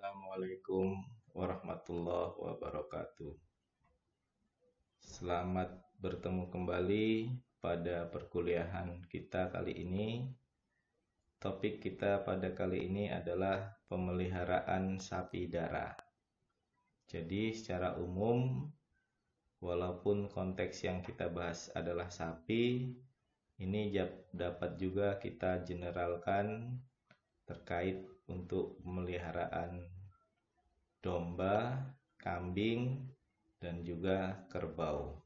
Assalamualaikum warahmatullahi wabarakatuh. Selamat bertemu kembali pada perkuliahan kita kali ini. Topik kita pada kali ini adalah pemeliharaan sapi dara. Jadi secara umum, walaupun konteks yang kita bahas adalah sapi, ini dapat juga kita generalkan terkait untuk pemeliharaan domba, kambing, dan juga kerbau.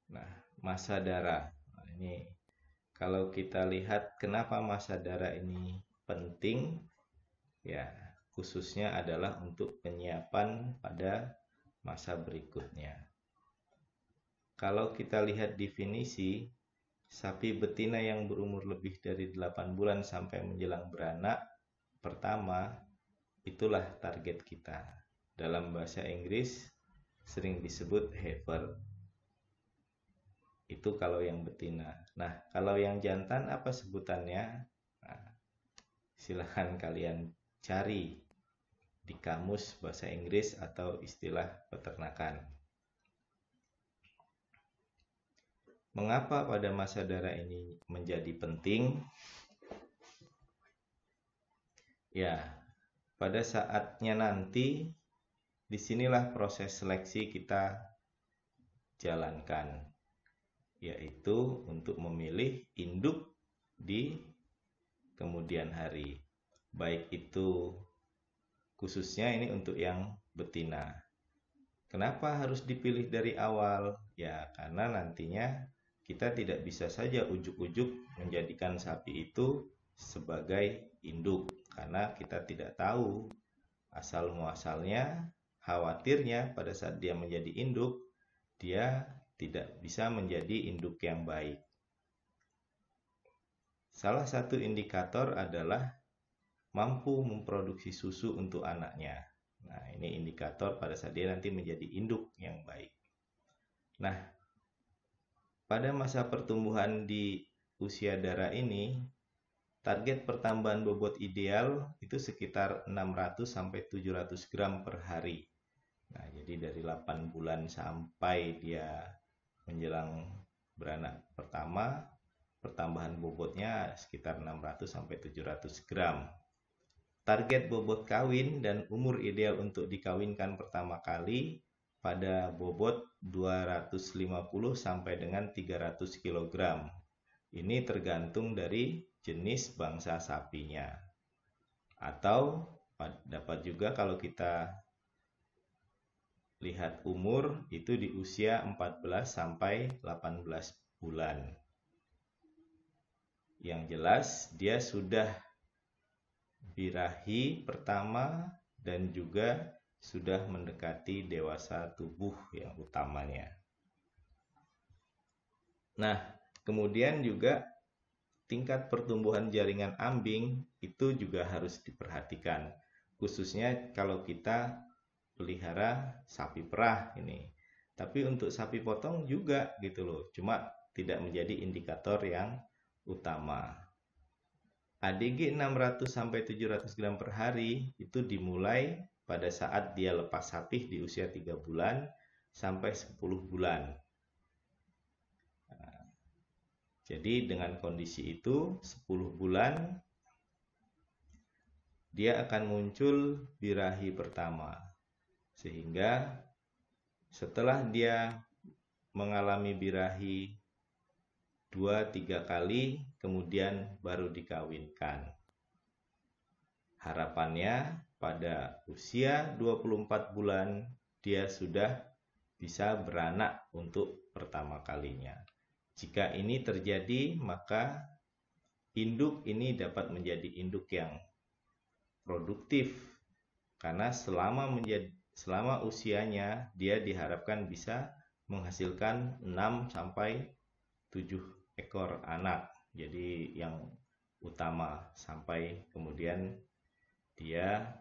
Nah, masa dara. Nah, ini kalau kita lihat kenapa masa dara ini penting, ya khususnya adalah untuk penyiapan pada masa berikutnya. Kalau kita lihat definisi, sapi betina yang berumur lebih dari 8 bulan sampai menjelang beranak pertama, itulah target kita. Dalam bahasa Inggris sering disebut heifer. Itu kalau yang betina. Nah, kalau yang jantan apa sebutannya? Nah, silahkan kalian cari di kamus bahasa Inggris atau istilah peternakan. Mengapa pada masa dara ini menjadi penting? Ya, pada saatnya nanti, disinilah proses seleksi kita jalankan, yaitu untuk memilih induk di kemudian hari. Baik itu khususnya ini untuk yang betina. Kenapa harus dipilih dari awal? Ya, karena nantinya kita tidak bisa saja ujuk-ujuk menjadikan sapi itu sebagai induk, karena kita tidak tahu asal muasalnya. Khawatirnya pada saat dia menjadi induk, dia tidak bisa menjadi induk yang baik. Salah satu indikator adalah mampu memproduksi susu untuk anaknya. Nah, ini indikator pada saat dia nanti menjadi induk yang baik. Nah, pada masa pertumbuhan di usia dara ini, target pertambahan bobot ideal itu sekitar 600 sampai 700 gram per hari. Nah, jadi dari 8 bulan sampai dia menjelang beranak pertama, pertambahan bobotnya sekitar 600 sampai 700 gram. Target bobot kawin dan umur ideal untuk dikawinkan pertama kali pada bobot 250 sampai dengan 300 kg. Ini tergantung dari jenis bangsa sapinya. Atau dapat juga kalau kita lihat umur itu di usia 14 sampai 18 bulan. Yang jelas dia sudah birahi pertama dan juga sudah mendekati dewasa tubuh yang utamanya. Nah, kemudian juga tingkat pertumbuhan jaringan ambing itu juga harus diperhatikan. Khususnya kalau kita pelihara sapi perah ini. Tapi untuk sapi potong juga gitu loh. Cuma tidak menjadi indikator yang utama. ADG 600 sampai 700 gram per hari itu dimulai pada saat dia lepas sapih di usia 3 bulan sampai 10 bulan. Nah, jadi dengan kondisi itu 10 bulan dia akan muncul birahi pertama. Sehingga setelah dia mengalami birahi 2-3 kali, kemudian baru dikawinkan. Harapannya pada usia 24 bulan dia sudah bisa beranak untuk pertama kalinya. Jika ini terjadi, maka induk ini dapat menjadi induk yang produktif, karena selama usianya dia diharapkan bisa menghasilkan 6 sampai 7 ekor anak. Jadi yang utama sampai kemudian dia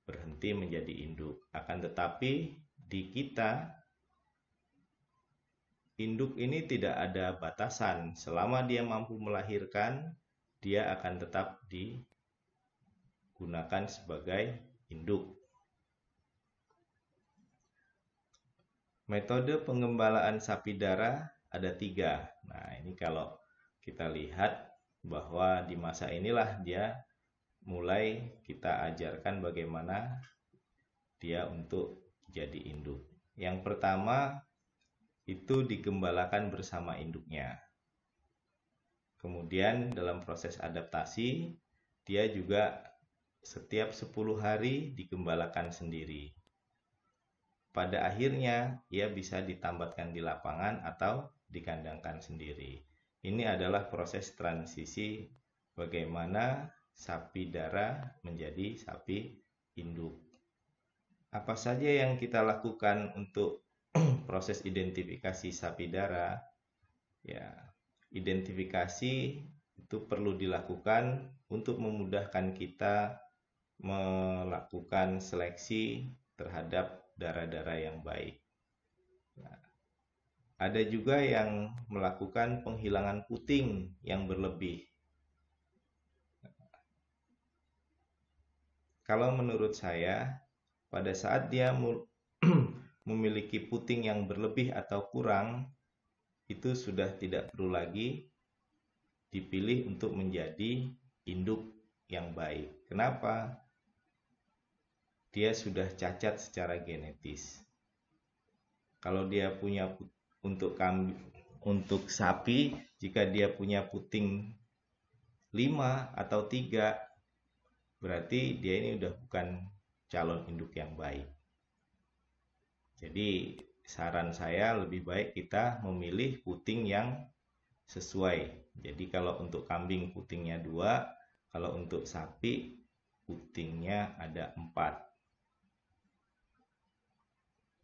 berhenti menjadi induk. Akan tetapi di kita induk ini tidak ada batasan. Selama dia mampu melahirkan, dia akan tetap digunakan sebagai induk. Metode penggembalaan sapi darah ada 3. Nah, ini kalau kita lihat bahwa di masa inilah dia mulai kita ajarkan bagaimana dia untuk jadi induk. Yang pertama itu digembalakan bersama induknya. Kemudian dalam proses adaptasi, dia juga setiap 10 hari digembalakan sendiri. Pada akhirnya, ia bisa ditambatkan di lapangan atau dikandangkan sendiri. Ini adalah proses transisi bagaimana sapi darah menjadi sapi induk. Apa saja yang kita lakukan untuk proses identifikasi sapi darah? Ya, identifikasi itu perlu dilakukan untuk memudahkan kita melakukan seleksi terhadap darah-darah yang baik. Nah, ada juga yang melakukan penghilangan puting yang berlebih. Kalau menurut saya, pada saat dia memiliki puting yang berlebih atau kurang, itu sudah tidak perlu lagi dipilih untuk menjadi induk yang baik. Kenapa? Dia sudah cacat secara genetis. Kalau dia punya untuk sapi, jika dia punya puting 5 atau 3, berarti dia ini udah bukan calon induk yang baik. Jadi saran saya lebih baik kita memilih puting yang sesuai. Jadi kalau untuk kambing putingnya 2, kalau untuk sapi putingnya ada 4.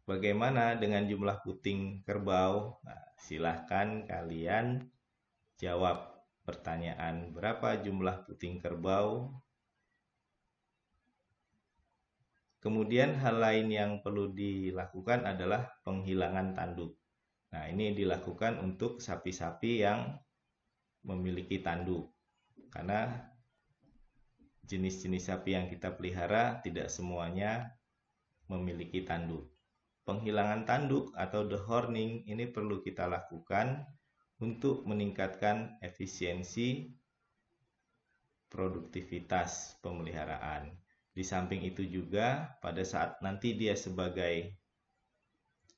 Bagaimana dengan jumlah puting kerbau? Nah, silahkan kalian jawab pertanyaan berapa jumlah puting kerbau. Kemudian hal lain yang perlu dilakukan adalah penghilangan tanduk. Nah, ini dilakukan untuk sapi-sapi yang memiliki tanduk. Karena jenis-jenis sapi yang kita pelihara tidak semuanya memiliki tanduk. Penghilangan tanduk atau dehorning ini perlu kita lakukan untuk meningkatkan efisiensi produktivitas pemeliharaan. Di samping itu juga pada saat nanti dia sebagai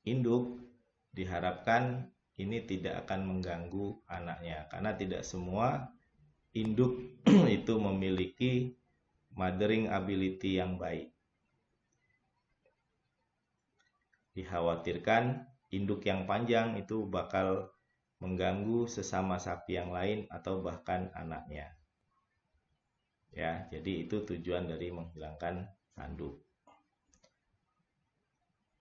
induk, diharapkan ini tidak akan mengganggu anaknya karena tidak semua induk itu memiliki mothering ability yang baik. Dikhawatirkan induk yang panjang itu bakal mengganggu sesama sapi yang lain atau bahkan anaknya. Ya, jadi itu tujuan dari menghilangkan tanduk.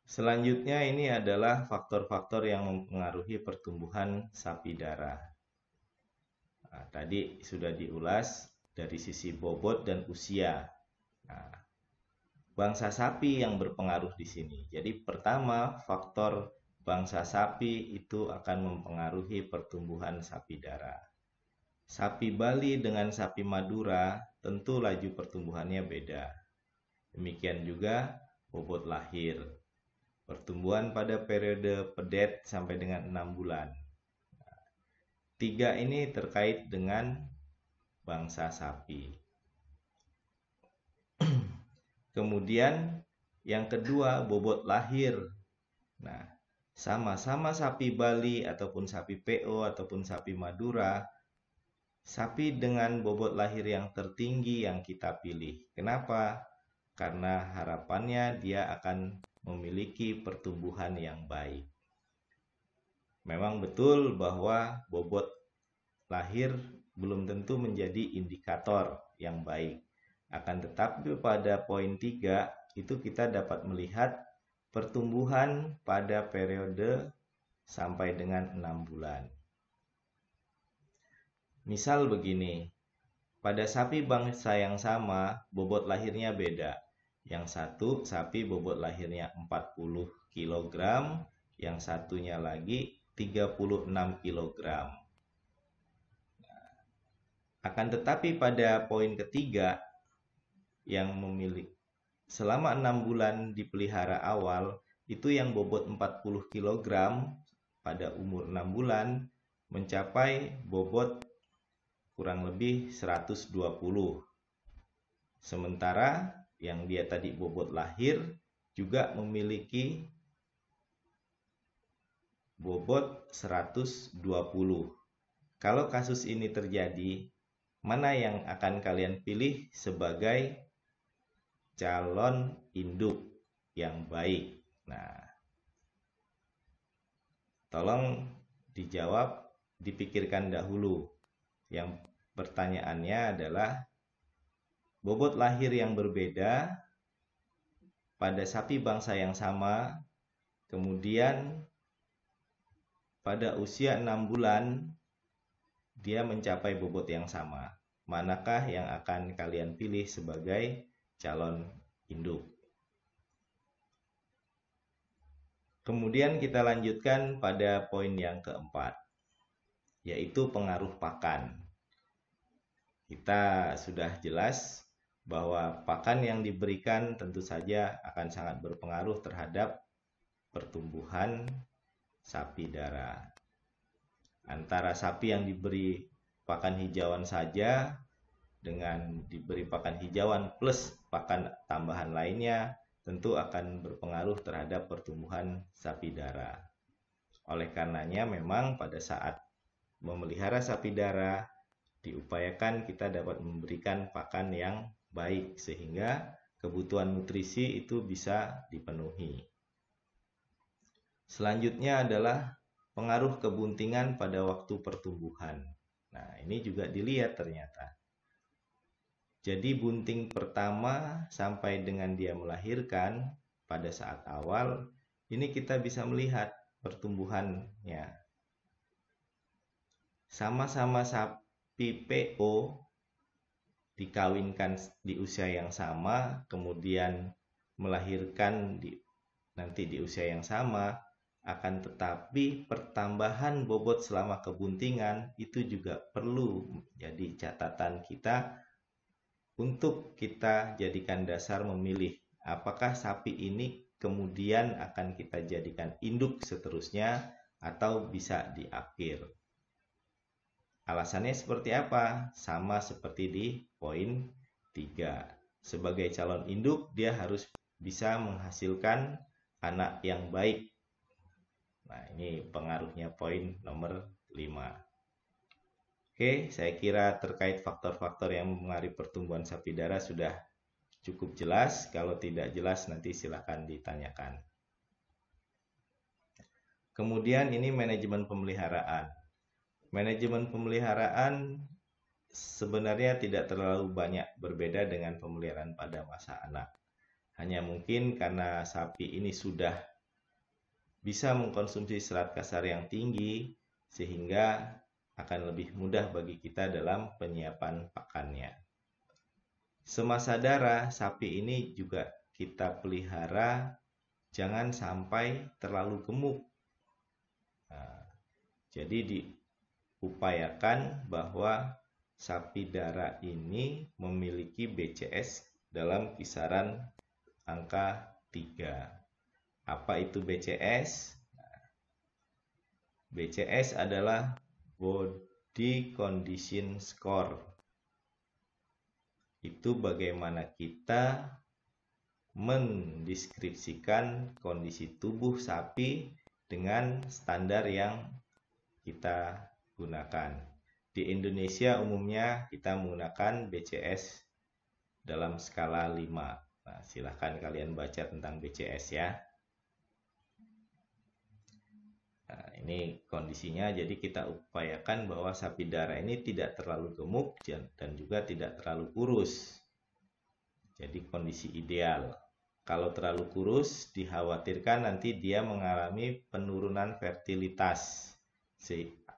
Selanjutnya ini adalah faktor-faktor yang mempengaruhi pertumbuhan sapi darah. Nah, tadi sudah diulas dari sisi bobot dan usia. Nah, bangsa sapi yang berpengaruh di sini. Jadi pertama, faktor bangsa sapi itu akan mempengaruhi pertumbuhan sapi darah. Sapi Bali dengan sapi Madura tentu laju pertumbuhannya beda. Demikian juga bobot lahir. Pertumbuhan pada periode pedet sampai dengan 6 bulan. 3 ini terkait dengan bangsa sapi. Kemudian yang kedua bobot lahir. Nah, sama-sama sapi Bali ataupun sapi PO ataupun sapi Madura, sapi dengan bobot lahir yang tertinggi yang kita pilih. Kenapa? Karena harapannya dia akan memiliki pertumbuhan yang baik. Memang betul bahwa bobot lahir belum tentu menjadi indikator yang baik. Akan tetapi pada poin 3 itu kita dapat melihat pertumbuhan pada periode sampai dengan 6 bulan. Misal begini, pada sapi bangsa yang sama bobot lahirnya beda. Yang satu sapi bobot lahirnya 40 kg, yang satunya lagi 36 kg. Akan tetapi pada poin ketiga yang memiliki selama 6 bulan dipelihara awal, itu yang bobot 40 kg pada umur 6 bulan mencapai bobot kurang lebih 120. Sementara yang dia tadi bobot lahir juga memiliki bobot 120. Kalau kasus ini terjadi, mana yang akan kalian pilih sebagai calon induk yang baik? Nah, tolong dijawab, dipikirkan dahulu. Yang pertanyaannya adalah bobot lahir yang berbeda pada sapi bangsa yang sama, kemudian pada usia 6 bulan dia mencapai bobot yang sama. Manakah yang akan kalian pilih sebagai calon induk? Kemudian kita lanjutkan pada poin yang keempat, yaitu pengaruh pakan. Kita sudah jelas bahwa pakan yang diberikan tentu saja akan sangat berpengaruh terhadap pertumbuhan sapi dara. Antara sapi yang diberi pakan hijauan saja dengan diberi pakan hijauan plus pakan tambahan lainnya tentu akan berpengaruh terhadap pertumbuhan sapi dara. Oleh karenanya memang pada saat memelihara sapi dara diupayakan kita dapat memberikan pakan yang baik sehingga kebutuhan nutrisi itu bisa dipenuhi. Selanjutnya adalah pengaruh kebuntingan pada waktu pertumbuhan. Nah, ini juga dilihat ternyata. Jadi bunting pertama sampai dengan dia melahirkan pada saat awal, ini kita bisa melihat pertumbuhannya. Sama-sama sapi PO dikawinkan di usia yang sama, kemudian melahirkan nanti di usia yang sama, akan tetapi pertambahan bobot selama kebuntingan itu juga perlu jadi catatan kita untuk kita jadikan dasar memilih apakah sapi ini kemudian akan kita jadikan induk seterusnya atau bisa diakhir. Alasannya seperti apa? Sama seperti di poin 3. Sebagai calon induk, dia harus bisa menghasilkan anak yang baik. Nah, ini pengaruhnya poin nomor 5. Oke, saya kira terkait faktor-faktor yang mengaruhi pertumbuhan sapi dara sudah cukup jelas. Kalau tidak jelas nanti silakan ditanyakan. Kemudian ini manajemen pemeliharaan. Manajemen pemeliharaan sebenarnya tidak terlalu banyak berbeda dengan pemeliharaan pada masa anak. Hanya mungkin karena sapi ini sudah bisa mengkonsumsi serat kasar yang tinggi, sehingga akan lebih mudah bagi kita dalam penyiapan pakannya. Semasa dara, sapi ini juga kita pelihara jangan sampai terlalu gemuk. Nah, jadi diupayakan bahwa sapi dara ini memiliki BCS dalam kisaran angka 3. Apa itu BCS? BCS adalah Body Condition Score. Itu bagaimana kita mendeskripsikan kondisi tubuh sapi dengan standar yang kita gunakan. Di Indonesia umumnya kita menggunakan BCS dalam skala 5. Nah, silahkan kalian baca tentang BCS ya. Nah, ini kondisinya, jadi kita upayakan bahwa sapi dara ini tidak terlalu gemuk dan juga tidak terlalu kurus. Jadi kondisi ideal. Kalau terlalu kurus, dikhawatirkan nanti dia mengalami penurunan fertilitas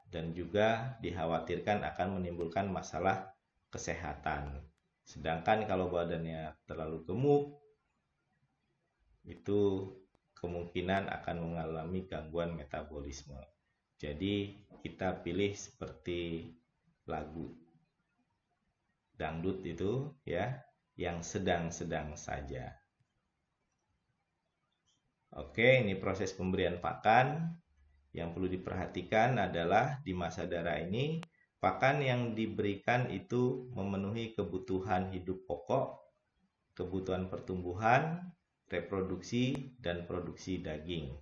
dan juga dikhawatirkan akan menimbulkan masalah kesehatan. Sedangkan kalau badannya terlalu gemuk, itu kemungkinan akan mengalami gangguan metabolisme. Jadi kita pilih seperti lagu. dangdut itu ya, yang sedang-sedang saja. Oke, ini proses pemberian pakan. Yang perlu diperhatikan adalah di masa dara ini, pakan yang diberikan itu memenuhi kebutuhan hidup pokok, kebutuhan pertumbuhan, reproduksi, dan produksi daging.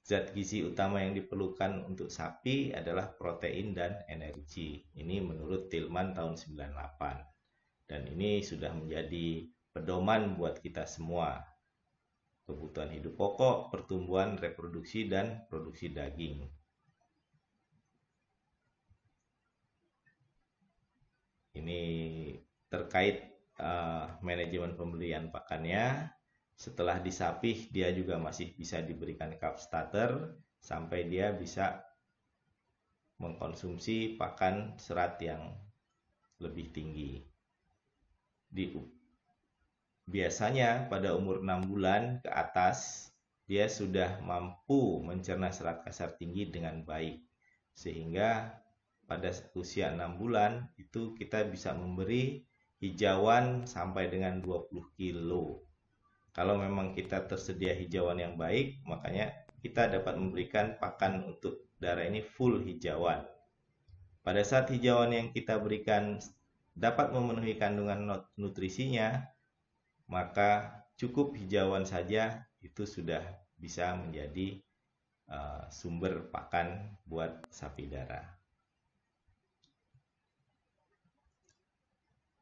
Zat gizi utama yang diperlukan untuk sapi adalah protein dan energi. Ini menurut Tillman tahun 98. Dan ini sudah menjadi pedoman buat kita semua. Kebutuhan hidup pokok, pertumbuhan, reproduksi, dan produksi daging. Ini terkait manajemen pemberian pakannya. Setelah disapih, dia juga masih bisa diberikan calf starter sampai dia bisa mengkonsumsi pakan serat yang lebih tinggi. Biasanya pada umur 6 bulan ke atas, dia sudah mampu mencerna serat kasar tinggi dengan baik. Sehingga pada usia 6 bulan itu kita bisa memberi hijauan sampai dengan 20 kilo. Kalau memang kita tersedia hijauan yang baik, makanya kita dapat memberikan pakan untuk dara ini full hijauan. Pada saat hijauan yang kita berikan dapat memenuhi kandungan nutrisinya, maka cukup hijauan saja itu sudah bisa menjadi sumber pakan buat sapi dara.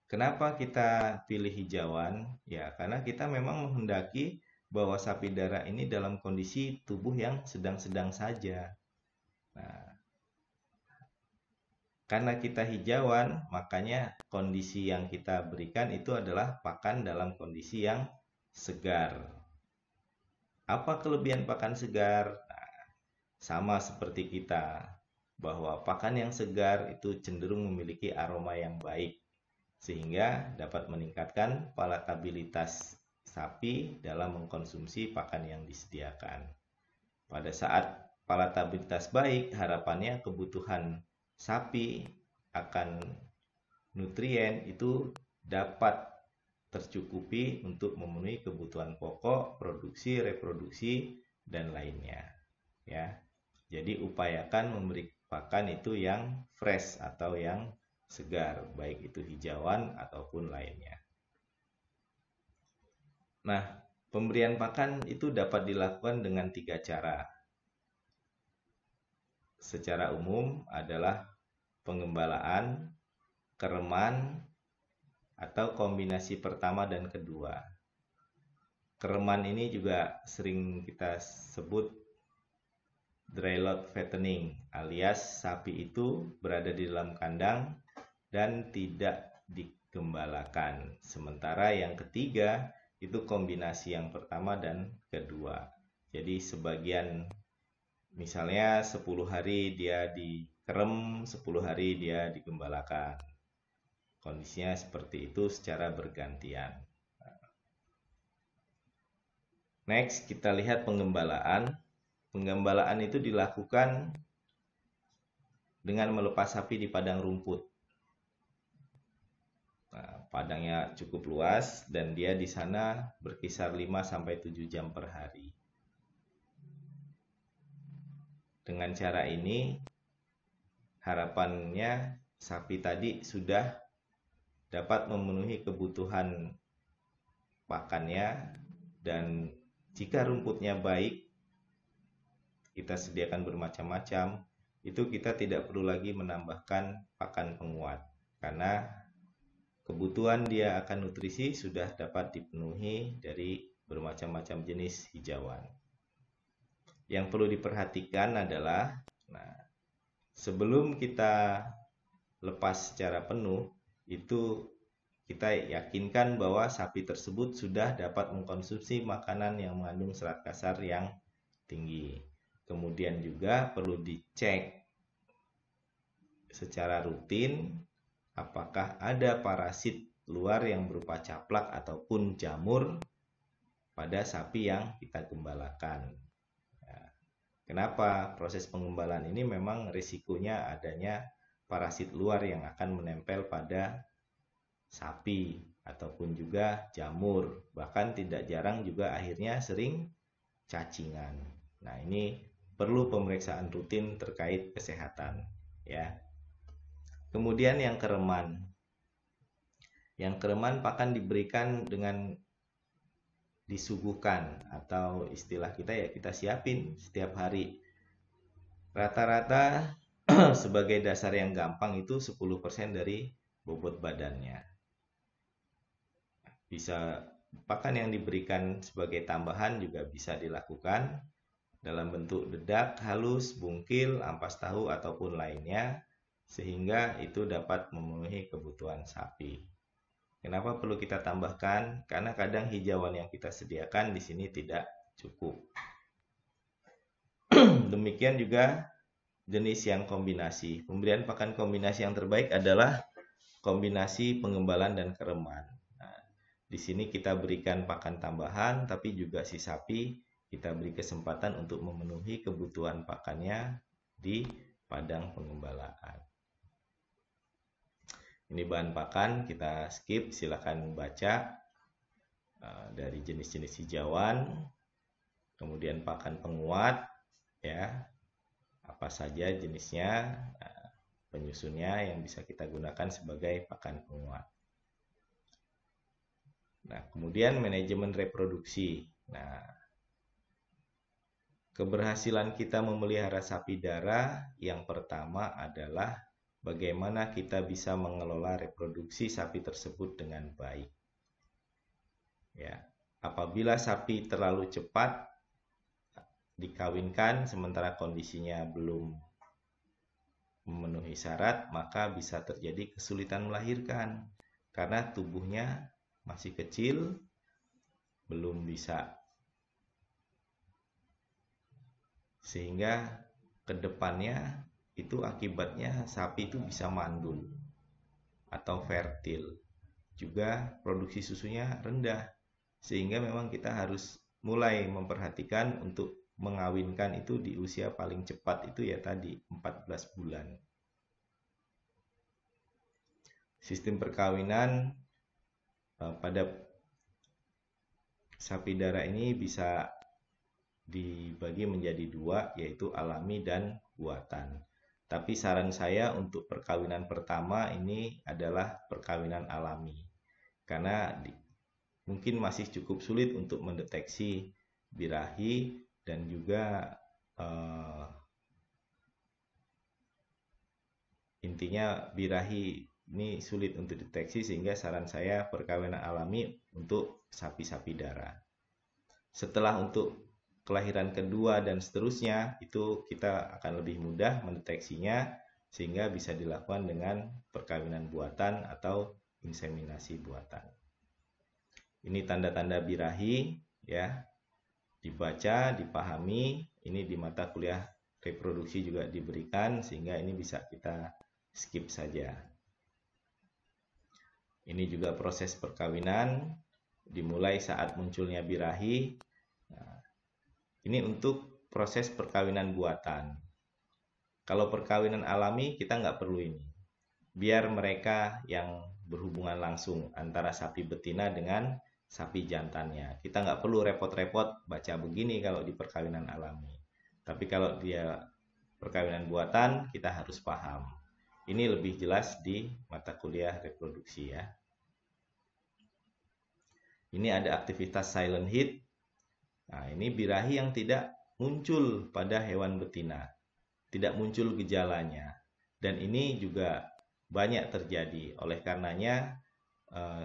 Kenapa kita pilih hijauan? Ya, karena kita memang menghendaki bahwa sapi dara ini dalam kondisi tubuh yang sedang-sedang saja. Nah, karena kita hijauan, makanya kondisi yang kita berikan itu adalah pakan dalam kondisi yang segar. Apa kelebihan pakan segar? Nah, sama seperti kita, bahwa pakan yang segar itu cenderung memiliki aroma yang baik, sehingga dapat meningkatkan palatabilitas sapi dalam mengkonsumsi pakan yang disediakan. Pada saat palatabilitas baik, harapannya kebutuhan sapi akan nutrien itu dapat tercukupi untuk memenuhi kebutuhan pokok, produksi, reproduksi, dan lainnya. Ya, jadi upayakan memberi pakan itu yang fresh atau yang segar, baik itu hijauan ataupun lainnya. Nah, pemberian pakan itu dapat dilakukan dengan 3 cara. Secara umum adalah pengembalaan, kereman, atau kombinasi pertama dan kedua. Kereman ini juga sering kita sebut dry lot fattening, alias sapi itu berada di dalam kandang dan tidak digembalakan. Sementara yang ketiga itu kombinasi yang pertama dan kedua. Jadi sebagian, misalnya 10 hari dia dikerem, 10 hari dia digembalakan. Kondisinya seperti itu secara bergantian. Next, kita lihat penggembalaan. Penggembalaan itu dilakukan dengan melepas sapi di padang rumput. Nah, padangnya cukup luas dan dia di sana berkisar 5-7 jam per hari. Dengan cara ini, harapannya sapi tadi sudah dapat memenuhi kebutuhan pakannya, dan jika rumputnya baik, kita sediakan bermacam-macam, itu kita tidak perlu lagi menambahkan pakan penguat, karena kebutuhan dia akan nutrisi sudah dapat dipenuhi dari bermacam-macam jenis hijauan. Yang perlu diperhatikan adalah, sebelum kita lepas secara penuh, itu kita yakinkan bahwa sapi tersebut sudah dapat mengkonsumsi makanan yang mengandung serat kasar yang tinggi. Kemudian juga perlu dicek secara rutin apakah ada parasit luar yang berupa caplak ataupun jamur pada sapi yang kita gembalakan. Kenapa? Proses penggembalaan ini memang risikonya adanya parasit luar yang akan menempel pada sapi ataupun juga jamur. Bahkan tidak jarang juga akhirnya sering cacingan. Nah, ini perlu pemeriksaan rutin terkait kesehatan ya. Kemudian yang kereman. Yang kereman pakan diberikan dengan disuguhkan atau istilah kita ya kita siapin setiap hari. Rata-rata sebagai dasar yang gampang itu 10% dari bobot badannya. Bisa pakan yang diberikan sebagai tambahan juga bisa dilakukan dalam bentuk dedak, halus, bungkil, ampas tahu ataupun lainnya sehingga itu dapat memenuhi kebutuhan sapi. Kenapa perlu kita tambahkan? Karena kadang hijauan yang kita sediakan di sini tidak cukup. Demikian juga jenis yang kombinasi. Pemberian pakan kombinasi yang terbaik adalah kombinasi pengembalan dan kereman. Nah, di sini kita berikan pakan tambahan, tapi juga si sapi kita beri kesempatan untuk memenuhi kebutuhan pakannya di padang pengembalaan. Ini bahan pakan, kita skip, silakan baca dari jenis-jenis hijauan, kemudian pakan penguat, ya, apa saja jenisnya, penyusunnya yang bisa kita gunakan sebagai pakan penguat. Nah, kemudian manajemen reproduksi. Nah, keberhasilan kita memelihara sapi dara yang pertama adalah bagaimana kita bisa mengelola reproduksi sapi tersebut dengan baik. Ya, apabila sapi terlalu cepat dikawinkan sementara kondisinya belum memenuhi syarat, maka bisa terjadi kesulitan melahirkan karena tubuhnya masih kecil, belum bisa, sehingga kedepannya itu akibatnya sapi itu bisa mandul atau fertil. Juga produksi susunya rendah, sehingga memang kita harus mulai memperhatikan untuk mengawinkan itu di usia paling cepat itu ya tadi 14 bulan. Sistem perkawinan pada sapi dara ini bisa dibagi menjadi dua, yaitu alami dan buatan. Tapi saran saya untuk perkawinan pertama ini adalah perkawinan alami. Karena mungkin masih cukup sulit untuk mendeteksi birahi dan juga intinya birahi ini sulit untuk deteksi, sehingga saran saya perkawinan alami untuk sapi-sapi dara. Setelah untuk kelahiran kedua dan seterusnya itu kita akan lebih mudah mendeteksinya sehingga bisa dilakukan dengan perkawinan buatan atau inseminasi buatan. Ini tanda-tanda birahi ya, dibaca, dipahami. Ini di mata kuliah reproduksi juga diberikan sehingga ini bisa kita skip saja. Ini juga proses perkawinan dimulai saat munculnya birahi. Nah, ini untuk proses perkawinan buatan. Kalau perkawinan alami kita nggak perlu ini. Biar mereka yang berhubungan langsung antara sapi betina dengan sapi jantannya. Kita nggak perlu repot-repot baca begini kalau di perkawinan alami. Tapi kalau dia perkawinan buatan kita harus paham. Ini lebih jelas di mata kuliah reproduksi ya. Ini ada aktivitas silent heat. Nah, ini birahi yang tidak muncul pada hewan betina, tidak muncul gejalanya, dan ini juga banyak terjadi. Oleh karenanya,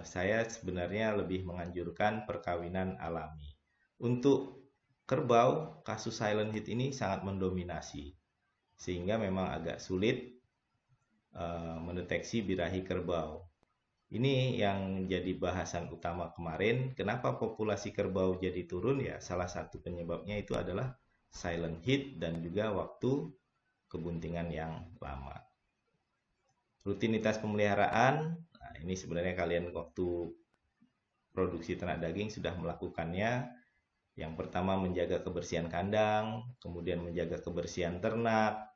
saya sebenarnya lebih menganjurkan perkawinan alami. Untuk kerbau, kasus silent heat ini sangat mendominasi, sehingga memang agak sulit mendeteksi birahi kerbau. Ini yang jadi bahasan utama kemarin. Kenapa populasi kerbau jadi turun? Ya, salah satu penyebabnya itu adalah silent heat dan juga waktu kebuntingan yang lama. Rutinitas pemeliharaan, nah ini sebenarnya kalian waktu produksi ternak daging sudah melakukannya. Yang pertama menjaga kebersihan kandang, kemudian menjaga kebersihan ternak,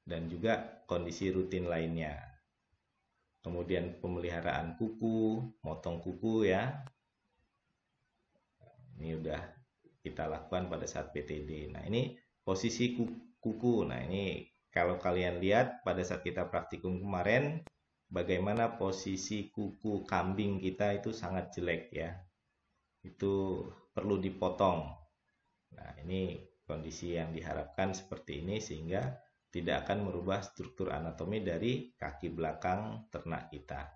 dan juga kondisi rutin lainnya. Kemudian pemeliharaan kuku, motong kuku ya. Ini udah kita lakukan pada saat PTD. Nah, ini posisi kuku. Nah, ini kalau kalian lihat pada saat kita praktikum kemarin, bagaimana posisi kuku kambing kita itu sangat jelek ya. Itu perlu dipotong. Nah, ini kondisi yang diharapkan seperti ini sehingga tidak akan merubah struktur anatomi dari kaki belakang ternak kita.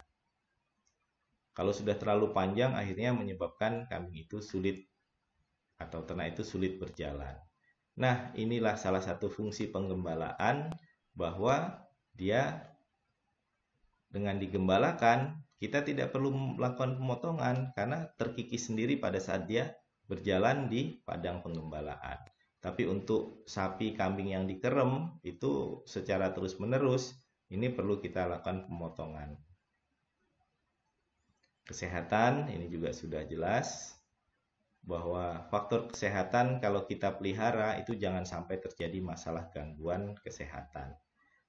Kalau sudah terlalu panjang, akhirnya menyebabkan kambing itu sulit atau ternak itu sulit berjalan. Nah, inilah salah satu fungsi penggembalaan, bahwa dia dengan digembalakan, kita tidak perlu melakukan pemotongan karena terkikis sendiri pada saat dia berjalan di padang penggembalaan. Tapi untuk sapi kambing yang dikerem itu secara terus-menerus, ini perlu kita lakukan pemotongan. Kesehatan ini juga sudah jelas bahwa faktor kesehatan kalau kita pelihara itu jangan sampai terjadi masalah gangguan kesehatan.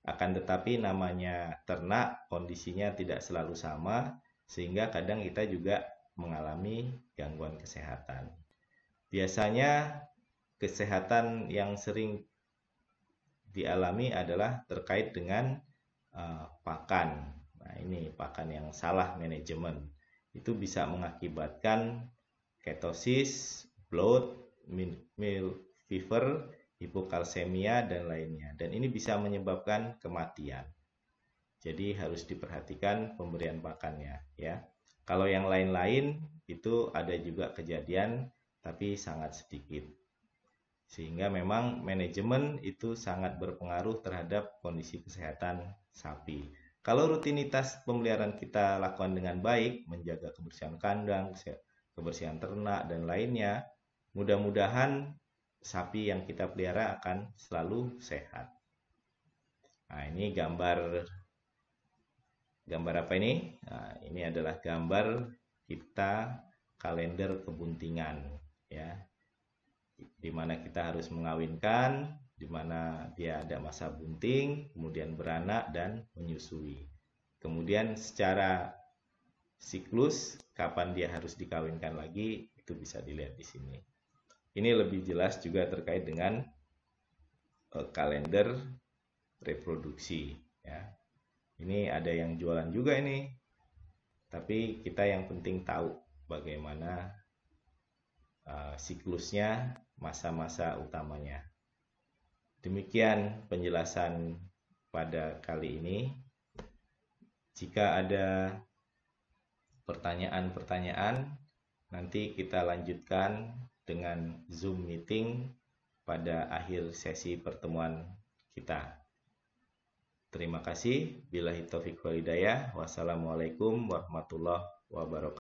Akan tetapi namanya ternak kondisinya tidak selalu sama, sehingga kadang kita juga mengalami gangguan kesehatan. Biasanya kesehatan yang sering dialami adalah terkait dengan pakan. Nah, ini pakan yang salah manajemen. Itu bisa mengakibatkan ketosis, bloat, milk fever, hipokalsemia, dan lainnya. Dan ini bisa menyebabkan kematian. Jadi harus diperhatikan pemberian pakannya ya. Kalau yang lain-lain itu ada juga kejadian tapi sangat sedikit. Sehingga memang manajemen itu sangat berpengaruh terhadap kondisi kesehatan sapi. Kalau rutinitas pemeliharaan kita lakukan dengan baik, menjaga kebersihan kandang, kebersihan ternak, dan lainnya, mudah-mudahan sapi yang kita pelihara akan selalu sehat. Nah, ini gambar apa ini? Nah, ini adalah gambar kita kalender kebuntingan ya. Di mana kita harus mengawinkan, di mana dia ada masa bunting, kemudian beranak dan menyusui. Kemudian secara siklus kapan dia harus dikawinkan lagi itu bisa dilihat di sini. Ini lebih jelas juga terkait dengan kalender reproduksi ya. Ini ada yang jualan juga ini. Tapi kita yang penting tahu bagaimana siklusnya, masa-masa utamanya. Demikian penjelasan pada kali ini. Jika ada pertanyaan-pertanyaan, nanti kita lanjutkan dengan Zoom meeting pada akhir sesi pertemuan kita. Terima kasih. Billahi taufiq wal hidayah. Wassalamualaikum warahmatullahi wabarakatuh.